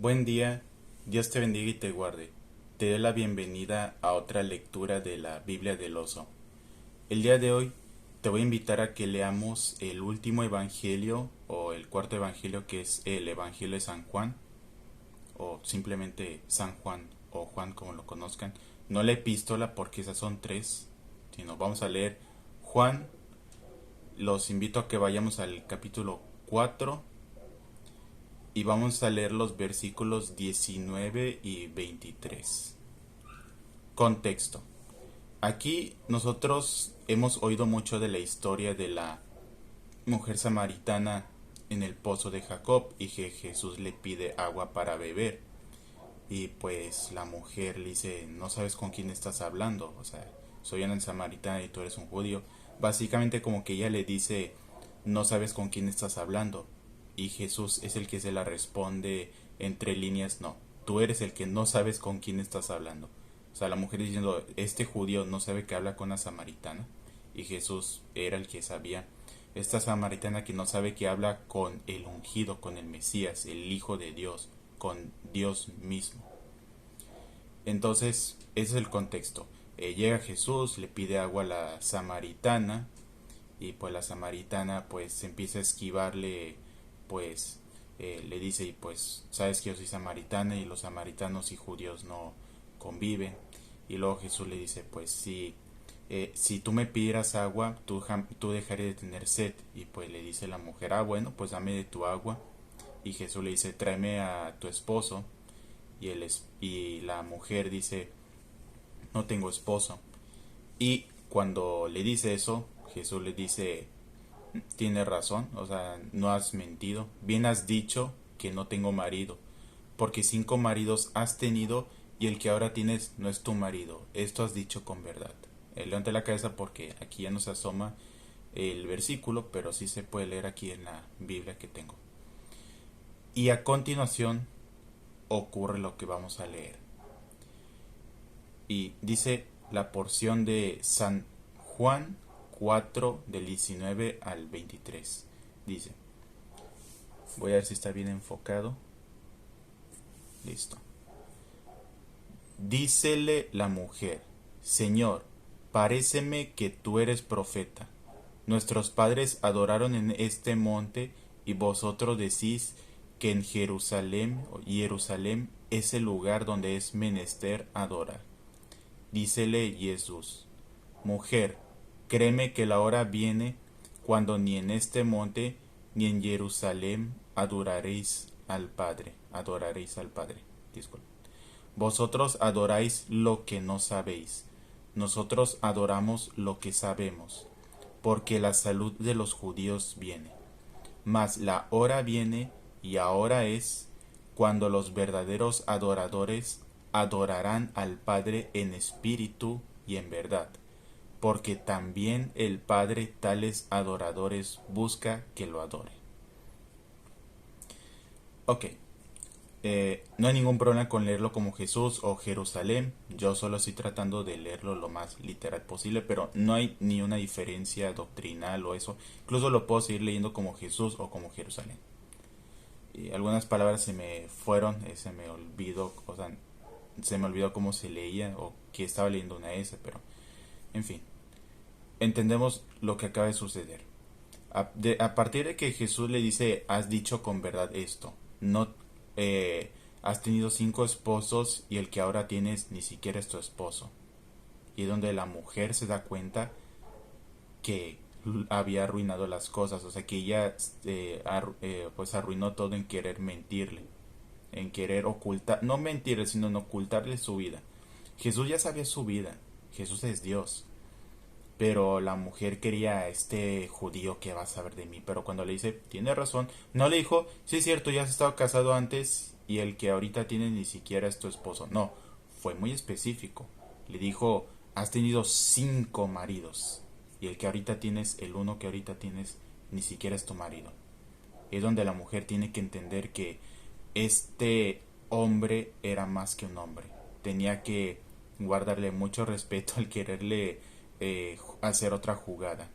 Buen día, Dios te bendiga y te guarde. Te doy la bienvenida a otra lectura de la Biblia del Oso. El día de hoy te voy a invitar a que leamos el último evangelio o el cuarto evangelio, que es el Evangelio de San Juan, o simplemente San Juan o Juan como lo conozcan. No la epístola porque esas son tres, sino vamos a leer Juan. Los invito a que vayamos al capítulo 4 y vamos a leer los versículos 19 y 23. Contexto. Aquí nosotros hemos oído mucho de la historia de la mujer samaritana en el pozo de Jacob y que Jesús le pide agua para beber. Y pues la mujer le dice, no sabes con quién estás hablando, o sea, soy una samaritana y tú eres un judío. Básicamente como que ella le dice, no sabes con quién estás hablando. Y Jesús es el que se la responde entre líneas, no, tú eres el que no sabes con quién estás hablando. O sea, la mujer diciendo, este judío no sabe que habla con una samaritana. Y Jesús era el que sabía. Esta samaritana que no sabe que habla con el ungido, con el Mesías, el Hijo de Dios, con Dios mismo. Entonces, ese es el contexto. Llega Jesús, le pide agua a la samaritana y pues la samaritana pues empieza a esquivarle, pues le dice, y pues sabes que yo soy samaritana y los samaritanos y judíos no conviven. Y luego Jesús le dice, pues si tú me pidieras agua, tú dejarías de tener sed. Y pues le dice la mujer, ah bueno, pues dame de tu agua. Y Jesús le dice, tráeme a tu esposo. Y la mujer dice, no tengo esposo. Y cuando le dice eso, Jesús le dice, tienes razón, o sea, no has mentido, bien has dicho que no tengo marido, porque 5 maridos has tenido y el que ahora tienes no es tu marido, esto has dicho con verdad. Levante la cabeza porque aquí ya no se asoma el versículo, pero sí se puede leer aquí en la Biblia que tengo. Y a continuación ocurre lo que vamos a leer. Y dice la porción de San Juan 4 del 19 al 23. Dice, voy a ver si está bien enfocado. Listo. Dícele la mujer, Señor, paréceme que tú eres profeta. Nuestros padres adoraron en este monte y vosotros decís que en Jerusalén es el lugar donde es menester adorar. Dícele Jesús, mujer, créeme que la hora viene cuando ni en este monte ni en Jerusalén adoraréis al Padre. Disculpe. Vosotros adoráis lo que no sabéis, nosotros adoramos lo que sabemos, porque la salud de los judíos viene. Mas la hora viene, y ahora es, cuando los verdaderos adoradores adorarán al Padre en espíritu y en verdad, porque también el Padre tales adoradores busca que lo adore. Ok, no hay ningún problema con leerlo como Jesús o Jerusalén. Yo solo estoy tratando de leerlo lo más literal posible, pero no hay ni una diferencia doctrinal o eso. Incluso lo puedo seguir leyendo como Jesús o como Jerusalén. Y algunas palabras se me fueron, se me olvidó, o sea, se me olvidó cómo se leía o que estaba leyendo una S, pero en fin, entendemos lo que acaba de suceder. A partir de que Jesús le dice, has dicho con verdad esto, no has tenido 5 esposos y el que ahora tienes ni siquiera es tu esposo. Y donde la mujer se da cuenta que había arruinado las cosas, o sea que ella pues arruinó todo en querer mentirle, en querer ocultar, no mentirle, sino en ocultarle su vida. Jesús ya sabía su vida, Jesús es Dios, pero la mujer quería a este judío que va a saber de mí. Pero cuando le dice, tiene razón, no le dijo, sí es cierto, ya has estado casado antes y el que ahorita tiene ni siquiera es tu esposo. No, fue muy específico. Le dijo, has tenido 5 maridos y el que ahorita tienes, el uno que ahorita tienes, ni siquiera es tu marido. Es donde la mujer tiene que entender que este hombre era más que un hombre. Tenía que guardarle mucho respeto al quererle hacer otra jugada.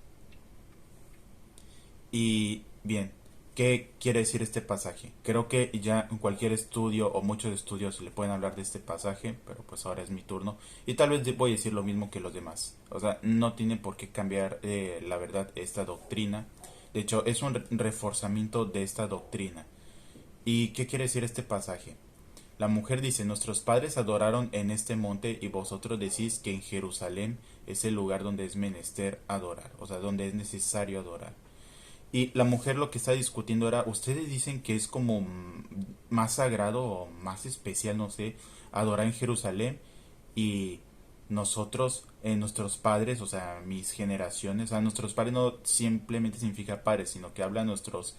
Y bien, ¿Qué quiere decir este pasaje? Creo que ya en cualquier estudio o muchos estudios le pueden hablar de este pasaje, pero pues ahora es mi turno y tal vez voy a decir lo mismo que los demás. O sea, no tiene por qué cambiar la verdad esta doctrina. De hecho, es un reforzamiento de esta doctrina. ¿Y qué quiere decir este pasaje? La mujer dice, nuestros padres adoraron en este monte y vosotros decís que en Jerusalén es el lugar donde es menester adorar, o sea, donde es necesario adorar. Y la mujer lo que está discutiendo era, ustedes dicen que es como más sagrado o más especial, no sé, adorar en Jerusalén y nosotros, nuestros padres, o sea, mis generaciones, o sea, nuestros padres no simplemente significa padres, sino que habla nuestros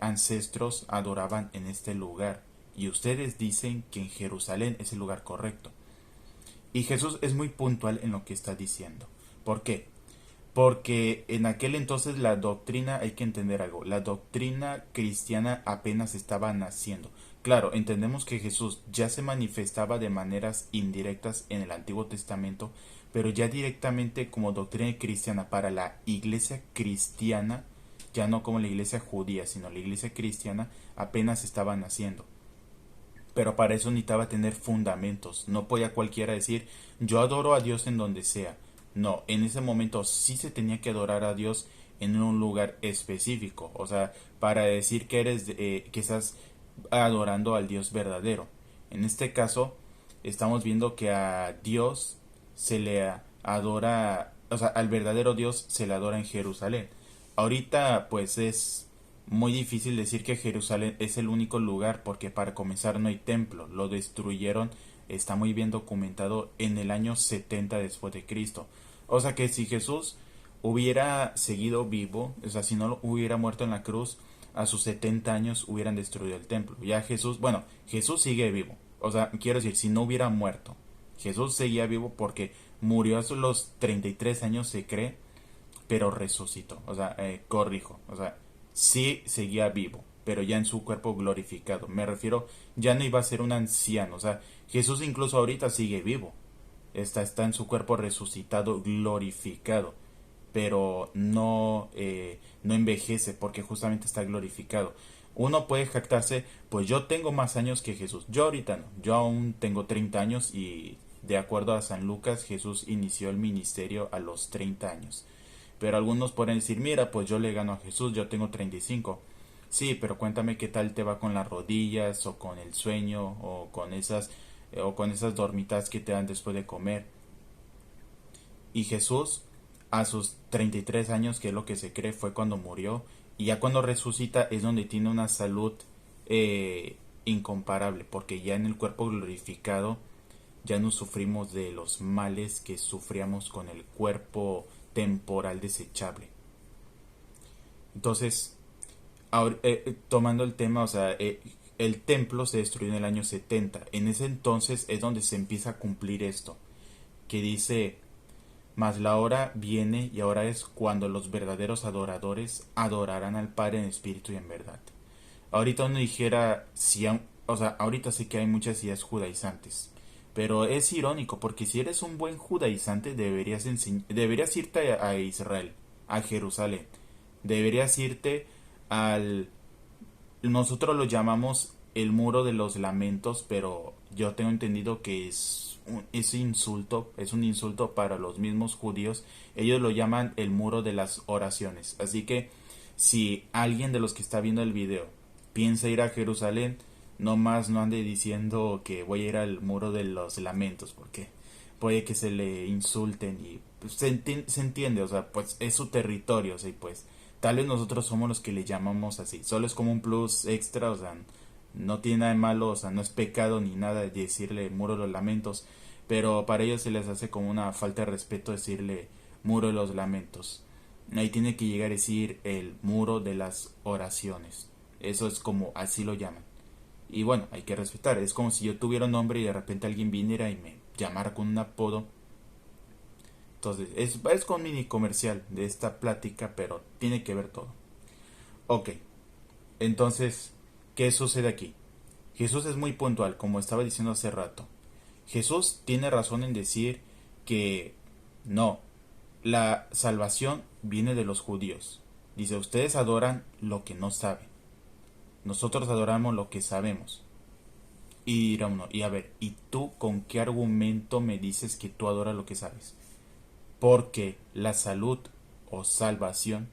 ancestros adoraban en este lugar y ustedes dicen que en Jerusalén es el lugar correcto. Y Jesús es muy puntual en lo que está diciendo. ¿Por qué? Porque en aquel entonces la doctrina, hay que entender algo, la doctrina cristiana apenas estaba naciendo. Claro, entendemos que Jesús ya se manifestaba de maneras indirectas en el Antiguo Testamento, pero ya directamente como doctrina cristiana para la iglesia cristiana, ya no como la iglesia judía, sino la iglesia cristiana, apenas estaba naciendo. Pero para eso necesitaba tener fundamentos. No podía cualquiera decir, yo adoro a Dios en donde sea. No, en ese momento sí se tenía que adorar a Dios en un lugar específico. O sea, para decir que que estás adorando al Dios verdadero. En este caso, estamos viendo que a Dios se le adora, o sea, al verdadero Dios se le adora en Jerusalén. Ahorita, pues es muy difícil decir que Jerusalén es el único lugar porque para comenzar no hay templo, lo destruyeron, está muy bien documentado en el año 70 después de Cristo. O sea que si Jesús hubiera seguido vivo, o sea, si no hubiera muerto en la cruz, a sus 70 años hubieran destruido el templo. Ya Jesús, bueno, Jesús sigue vivo. O sea, quiero decir, si no hubiera muerto, Jesús seguía vivo porque murió a los 33 años, se cree, pero resucitó. O sea, corrijo. O sea, sí seguía vivo, pero ya en su cuerpo glorificado. Me refiero, ya no iba a ser un anciano. O sea, Jesús incluso ahorita sigue vivo. Está en su cuerpo resucitado, glorificado. Pero no envejece porque justamente está glorificado. Uno puede jactarse, pues yo tengo más años que Jesús. Yo ahorita no. Yo aún tengo 30 años y de acuerdo a San Lucas, Jesús inició el ministerio a los 30 años. Pero algunos pueden decir, mira, pues yo le gano a Jesús, yo tengo 35. Sí, pero cuéntame qué tal te va con las rodillas o con el sueño o con esas dormitas que te dan después de comer. Y Jesús a sus 33 años, que es lo que se cree, fue cuando murió. Y ya cuando resucita es donde tiene una salud incomparable, porque ya en el cuerpo glorificado ya no sufrimos de los males que sufríamos con el cuerpo temporal desechable. Entonces, tomando el tema, o sea, el templo se destruyó en el año 70. En ese entonces es donde se empieza a cumplir esto, que dice, mas la hora viene y ahora es cuando los verdaderos adoradores adorarán al Padre en espíritu y en verdad. Ahorita uno dijera, si, o sea, ahorita sí que hay muchas ideas judaizantes, pero es irónico porque si eres un buen judaizante deberías irte a Israel, a Jerusalén, deberías irte al, nosotros lo llamamos el muro de los lamentos, pero yo tengo entendido que es un insulto para los mismos judíos. Ellos lo llaman el muro de las oraciones. Así que si alguien de los que está viendo el video piensa ir a Jerusalén, no más no ande diciendo que voy a ir al muro de los lamentos, porque puede que se le insulten y pues, se entiende, o sea, pues es su territorio, o sea, y pues tal vez nosotros somos los que le llamamos así, solo es como un plus extra, o sea, no tiene nada de malo, o sea, no es pecado ni nada decirle muro de los lamentos, pero para ellos se les hace como una falta de respeto decirle muro de los lamentos. Ahí tiene que llegar a decir el muro de las oraciones. Eso es como así lo llaman. Y bueno, hay que respetar. Es como si yo tuviera un nombre y de repente alguien viniera y me llamara con un apodo. Entonces, es con mini comercial de esta plática, pero tiene que ver todo. Ok, entonces, ¿qué sucede aquí? Jesús es muy puntual, como estaba diciendo hace rato. Jesús tiene razón en decir que no, la salvación viene de los judíos. Dice, ustedes adoran lo que no saben. Nosotros adoramos lo que sabemos. Y dirá uno, y a ver, ¿y tú con qué argumento me dices que tú adoras lo que sabes? Porque la salud o salvación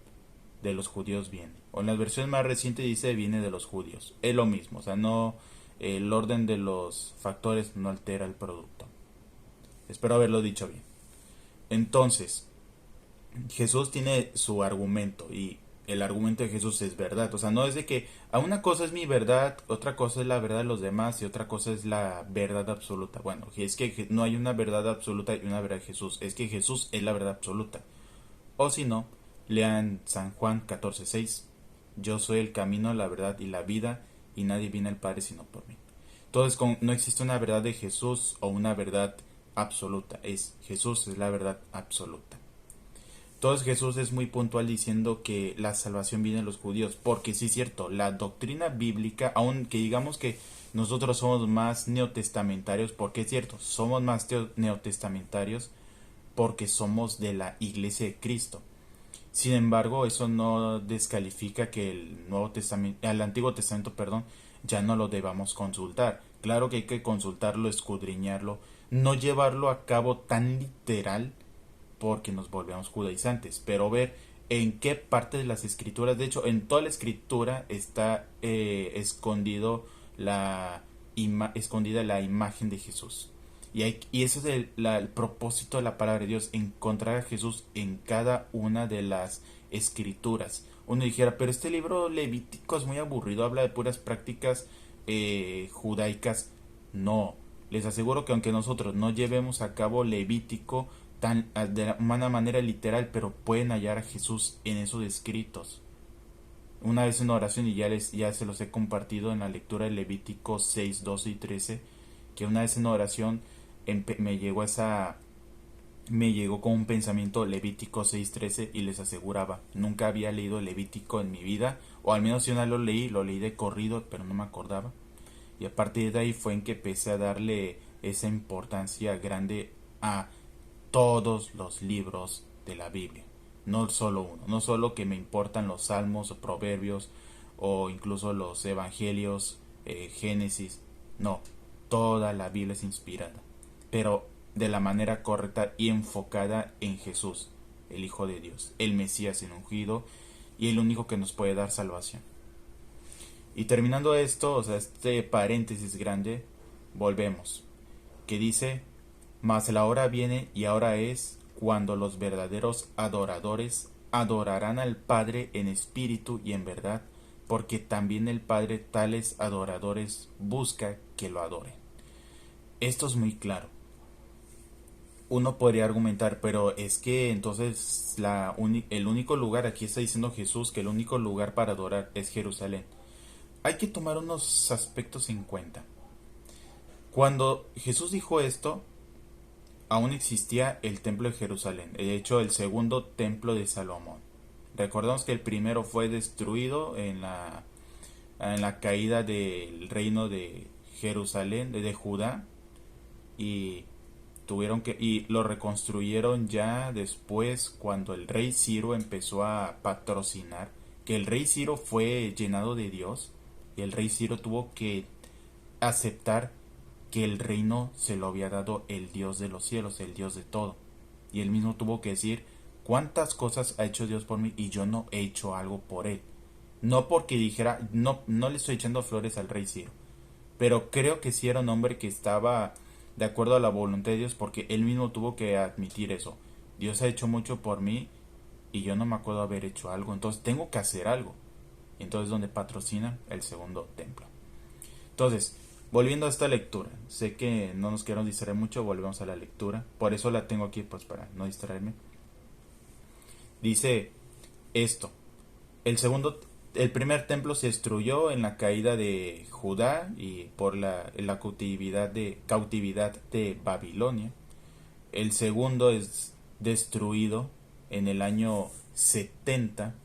de los judíos viene. O en las versiones más recientes dice viene de los judíos. Es lo mismo, o sea, no, el orden de los factores no altera el producto. Espero haberlo dicho bien. Entonces, Jesús tiene su argumento y el argumento de Jesús es verdad. O sea, no es de que a una cosa es mi verdad, otra cosa es la verdad de los demás y otra cosa es la verdad absoluta. Bueno, es que no hay una verdad absoluta y una verdad de Jesús. Es que Jesús es la verdad absoluta. O si no, lean San Juan 14:6. Yo soy el camino, la verdad y la vida, y nadie viene al Padre sino por mí. Entonces, no existe una verdad de Jesús o una verdad absoluta. Jesús es la verdad absoluta. Entonces Jesús es muy puntual diciendo que la salvación viene de los judíos, porque sí es cierto, la doctrina bíblica, aunque digamos que nosotros somos más neotestamentarios, porque es cierto, somos más neotestamentarios porque somos de la iglesia de Cristo. Sin embargo, eso no descalifica que el Antiguo Testamento, perdón, ya no lo debamos consultar. Claro que hay que consultarlo, escudriñarlo, no llevarlo a cabo tan literal porque nos volvemos judaizantes, pero ver en qué parte de las escrituras, de hecho en toda la escritura está escondida la imagen de Jesús. Y ese es el propósito de la palabra de Dios, encontrar a Jesús en cada una de las escrituras. Uno dijera, pero este libro levítico es muy aburrido, habla de puras prácticas judaicas. No, les aseguro que aunque nosotros no llevemos a cabo Levítico de una manera literal, pero pueden hallar a Jesús en esos escritos. Una vez en oración, y ya se los he compartido en la lectura de Levítico 6, 12 y 13, que una vez en oración me llegó con un pensamiento Levítico 6:13 y les aseguraba, nunca había leído Levítico en mi vida, o al menos si una lo leí de corrido, pero no me acordaba. Y a partir de ahí fue en que empecé a darle esa importancia grande a todos los libros de la Biblia, no solo uno, no solo que me importan los salmos o proverbios o incluso los evangelios, Génesis, no, toda la Biblia es inspirada, pero de la manera correcta y enfocada en Jesús, el Hijo de Dios, el Mesías, el ungido y el único que nos puede dar salvación. Y terminando esto, o sea, este paréntesis grande, volvemos, que dice, mas la hora viene y ahora es cuando los verdaderos adoradores adorarán al Padre en espíritu y en verdad, porque también el Padre tales adoradores busca que lo adoren. Esto es muy claro. Uno podría argumentar, pero es que entonces el único lugar, aquí está diciendo Jesús que el único lugar para adorar es Jerusalén. Hay que tomar unos aspectos en cuenta. Cuando Jesús dijo esto, aún existía el templo de Jerusalén, de hecho el segundo templo de Salomón. Recordemos que el primero fue destruido en la caída del reino de Jerusalén, de Judá, y y lo reconstruyeron ya después cuando el rey Ciro empezó a patrocinar, que el rey Ciro fue llenado de Dios y el rey Ciro tuvo que aceptar que el reino se lo había dado el Dios de los cielos, el Dios de todo. Y él mismo tuvo que decir, ¿cuántas cosas ha hecho Dios por mí y yo no he hecho algo por él? No porque dijera, no le estoy echando flores al rey Ciro, pero creo que sí era un hombre que estaba de acuerdo a la voluntad de Dios, porque él mismo tuvo que admitir eso. Dios ha hecho mucho por mí y yo no me acuerdo haber hecho algo, entonces tengo que hacer algo. Entonces donde patrocina el segundo templo. Entonces, volviendo a esta lectura, sé que no nos queremos distraer mucho, volvemos a la lectura, por eso la tengo aquí, pues para no distraerme. Dice esto, el primer templo se destruyó en la caída de Judá y por la cautividad de Babilonia. El segundo es destruido en el año 70.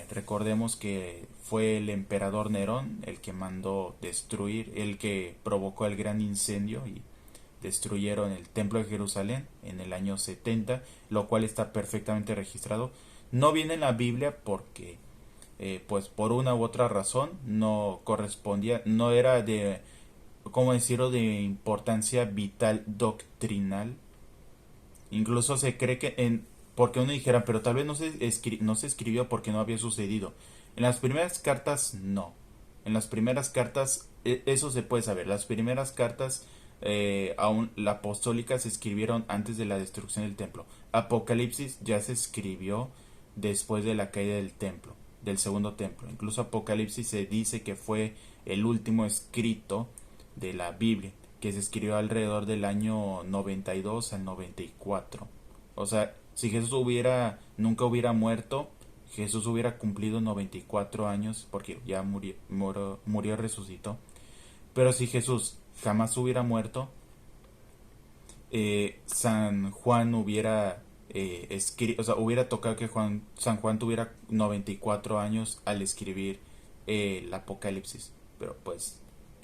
Recordemos que fue el emperador Nerón el que mandó destruir, el que provocó el gran incendio y destruyeron el templo de Jerusalén en el año 70, lo cual está perfectamente registrado. No viene en la Biblia porque, pues por una u otra razón, no correspondía, no era de, ¿cómo decirlo?, de importancia vital doctrinal. Incluso se cree que porque uno dijera, pero tal vez no se escribió porque no había sucedido. En las primeras cartas, no. En las primeras cartas, eso se puede saber. Las primeras cartas, aún la apostólica, se escribieron antes de la destrucción del templo. Apocalipsis ya se escribió después de la caída del templo, del segundo templo. Incluso Apocalipsis se dice que fue el último escrito de la Biblia, que se escribió alrededor del año 92 al 94. O sea, si Jesús nunca hubiera muerto, Jesús hubiera cumplido 94 años porque ya murió y resucitó. Pero si Jesús jamás hubiera muerto, San Juan hubiera o sea, hubiera tocado que San Juan tuviera 94 años al escribir el Apocalipsis. Pero pues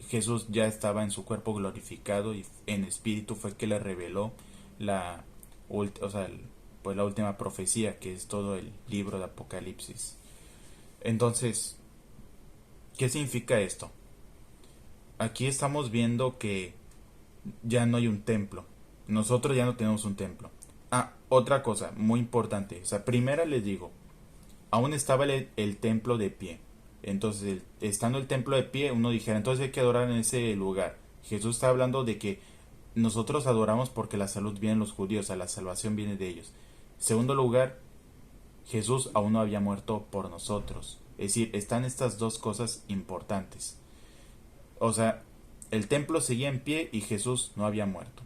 Jesús ya estaba en su cuerpo glorificado y en espíritu fue que le reveló la, o sea, pues la última profecía, que es todo el libro de Apocalipsis. Entonces, ¿qué significa esto? Aquí estamos viendo que ya no hay un templo. Nosotros ya no tenemos un templo. Ah, otra cosa muy importante. O sea, primera les digo, aún estaba el templo de pie. Entonces, estando el templo de pie, uno dijera, entonces hay que adorar en ese lugar. Jesús está hablando de que nosotros adoramos porque la salud viene de los judíos, o sea, la salvación viene de ellos. Segundo lugar, Jesús aún no había muerto por nosotros. Es decir, están estas dos cosas importantes. O sea, el templo seguía en pie y Jesús no había muerto.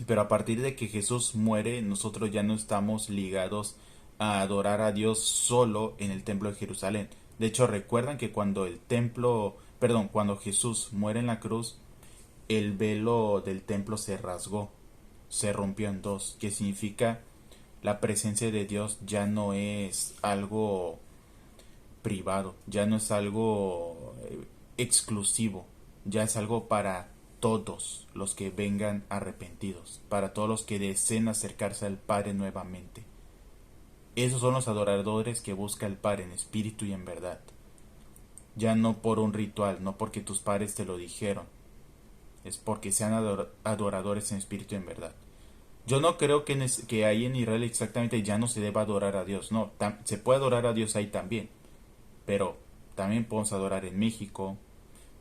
Pero a partir de que Jesús muere, nosotros ya no estamos ligados a adorar a Dios solo en el templo de Jerusalén. De hecho, recuerdan que cuando Jesús muere en la cruz, el velo del templo se rasgó, se rompió en dos, que significa la presencia de Dios ya no es algo privado, ya no es algo exclusivo, ya es algo para todos los que vengan arrepentidos, para todos los que deseen acercarse al Padre nuevamente. Esos son los adoradores que busca el Padre en espíritu y en verdad. Ya no por un ritual, no porque tus padres te lo dijeron, es porque sean adoradores en espíritu y en verdad. Yo no creo que ahí en Israel exactamente ya no se deba adorar a Dios, no, se puede adorar a Dios ahí también, pero también podemos adorar en México,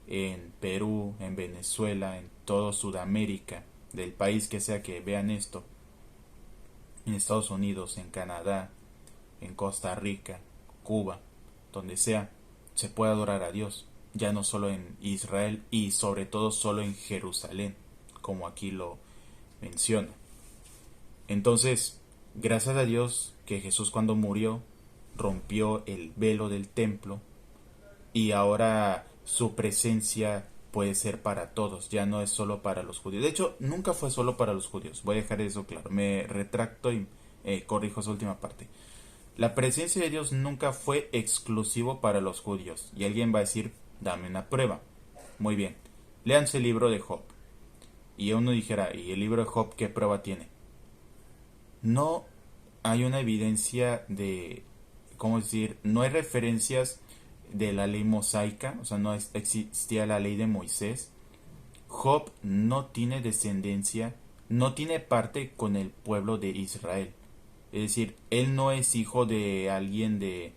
en Perú, en Venezuela, en todo Sudamérica, del país que sea que vean esto, en Estados Unidos, en Canadá, en Costa Rica, Cuba, donde sea, se puede adorar a Dios, ya no solo en Israel y sobre todo solo en Jerusalén, como aquí lo menciona. Entonces, gracias a Dios que Jesús cuando murió rompió el velo del templo y ahora su presencia puede ser para todos, ya no es solo para los judíos. De hecho, nunca fue solo para los judíos, voy a dejar eso claro, me retracto y corrijo esa última parte. La presencia de Dios nunca fue exclusivo para los judíos. Y alguien va a decir, dame una prueba. Muy bien, léanse el libro de Job. Y uno dijera, ¿y el libro de Job qué prueba tiene? No hay una evidencia de, ¿cómo decir? No hay referencias de la ley mosaica, o sea, no existía la ley de Moisés. Job no tiene descendencia, no tiene parte con el pueblo de Israel. Es decir, él no es hijo de alguien de...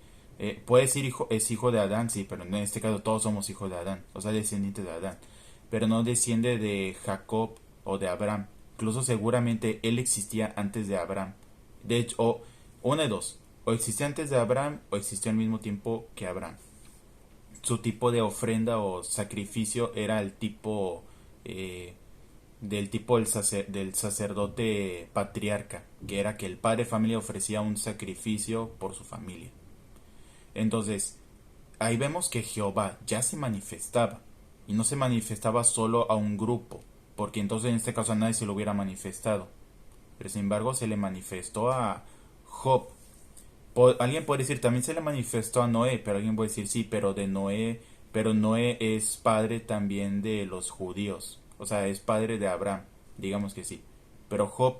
puede decir es hijo de Adán, sí, pero en este caso todos somos hijos de Adán, o sea, descendientes de Adán. Pero no desciende de Jacob o de Abraham. Incluso seguramente él existía antes de Abraham. De hecho, una de dos. O existía antes de Abraham o existió al mismo tiempo que Abraham. Su tipo de ofrenda o sacrificio era el tipo... del tipo del sacerdote patriarca, que era que el padre de familia ofrecía un sacrificio por su familia. Entonces, ahí vemos que Jehová ya se manifestaba, y no se manifestaba solo a un grupo, porque entonces en este caso a nadie se lo hubiera manifestado. Pero sin embargo se le manifestó a Job. Alguien puede decir, también se le manifestó a Noé, pero alguien puede decir, sí, pero Noé es padre también de los judíos. O sea, es padre de Abraham, digamos que sí. Pero Job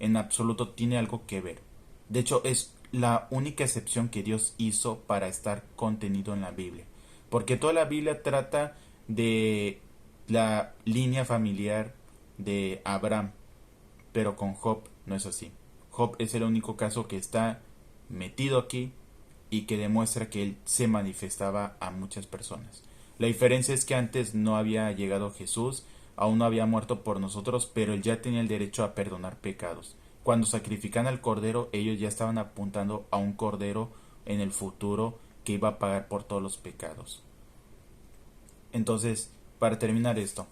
en absoluto tiene algo que ver. De hecho, es la única excepción que Dios hizo para estar contenido en la Biblia. Porque toda la Biblia trata de la línea familiar de Abraham, pero con Job no es así. Job es el único caso que está metido aquí y que demuestra que él se manifestaba a muchas personas. La diferencia es que antes no había llegado Jesús, aún no había muerto por nosotros, pero él ya tenía el derecho a perdonar pecados. Cuando sacrifican al cordero, ellos ya estaban apuntando a un cordero en el futuro que iba a pagar por todos los pecados. Entonces, para terminar esto,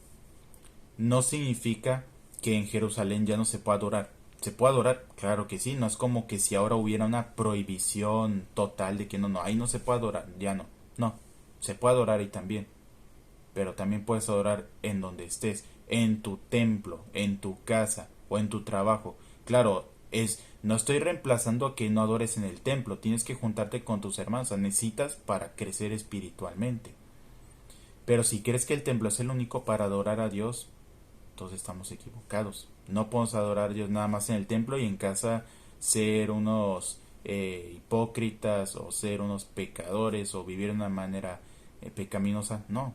no significa que en Jerusalén ya no se pueda adorar. ¿Se puede adorar? Claro que sí. No es como que si ahora hubiera una prohibición total de que no, ahí no se puede adorar, ya no. No, se puede adorar ahí también. Pero también puedes adorar en donde estés, en tu templo, en tu casa o en tu trabajo. Claro, no estoy reemplazando a que no adores en el templo. Tienes que juntarte con tus hermanos. Necesitas para crecer espiritualmente. Pero si crees que el templo es el único para adorar a Dios, entonces estamos equivocados. No podemos adorar a Dios nada más en el templo y en casa ser unos hipócritas o ser unos pecadores o vivir de una manera pecaminosa. No,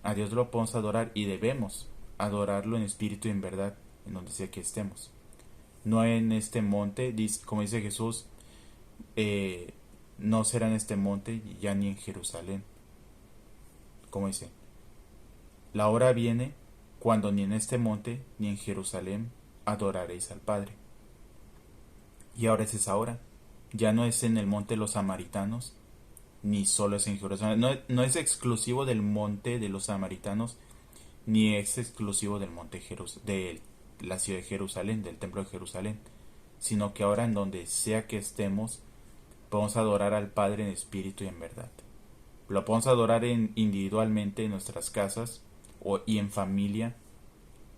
a Dios lo podemos adorar y debemos adorarlo en espíritu y en verdad, en donde sea que estemos. No en este monte, como dice Jesús, no será en este monte ya ni en Jerusalén. Como dice, la hora viene cuando ni en este monte ni en Jerusalén adoraréis al Padre. Y ahora es esa hora. Ya no es en el monte de los samaritanos, ni solo es en Jerusalén. No es exclusivo del monte de los samaritanos, ni es exclusivo del monte de la ciudad de Jerusalén, del templo de Jerusalén, sino que ahora en donde sea que estemos, podemos adorar al Padre en espíritu y en verdad. Lo podemos adorar individualmente en nuestras casas y en familia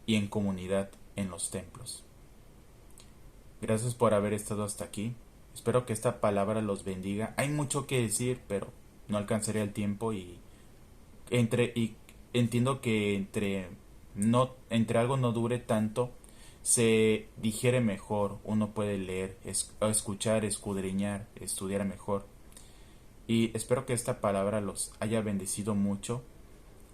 y en comunidad en los templos. Gracias por haber estado hasta aquí. Espero que esta palabra los bendiga. Hay mucho que decir, pero no alcanzaré el tiempo y entiendo que entre algo no dure tanto, se digiere mejor, uno puede leer, escuchar, escudriñar, estudiar mejor. Y espero que esta palabra los haya bendecido mucho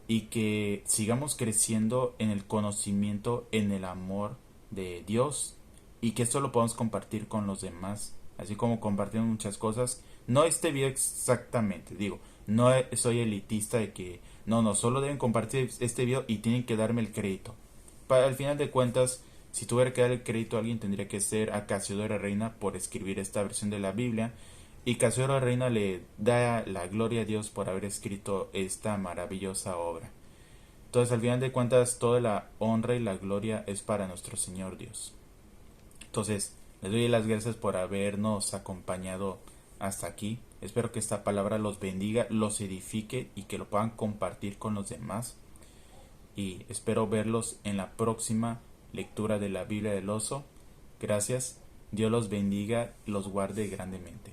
y que sigamos creciendo en el conocimiento, en el amor de Dios y que esto lo podamos compartir con los demás, así como compartimos muchas cosas. No este video exactamente, digo, no soy elitista de que no, solo deben compartir este video y tienen que darme el crédito. Al final de cuentas, si tuviera que dar el crédito a alguien, tendría que ser a Casiodoro Reina por escribir esta versión de la Biblia. Y Casiodoro Reina le da la gloria a Dios por haber escrito esta maravillosa obra. Entonces, al final de cuentas, toda la honra y la gloria es para nuestro Señor Dios. Entonces, les doy las gracias por habernos acompañado hasta aquí. Espero que esta palabra los bendiga, los edifique y que lo puedan compartir con los demás. Y espero verlos en la próxima lectura de la Biblia del Oso. Gracias. Dios los bendiga y los guarde grandemente.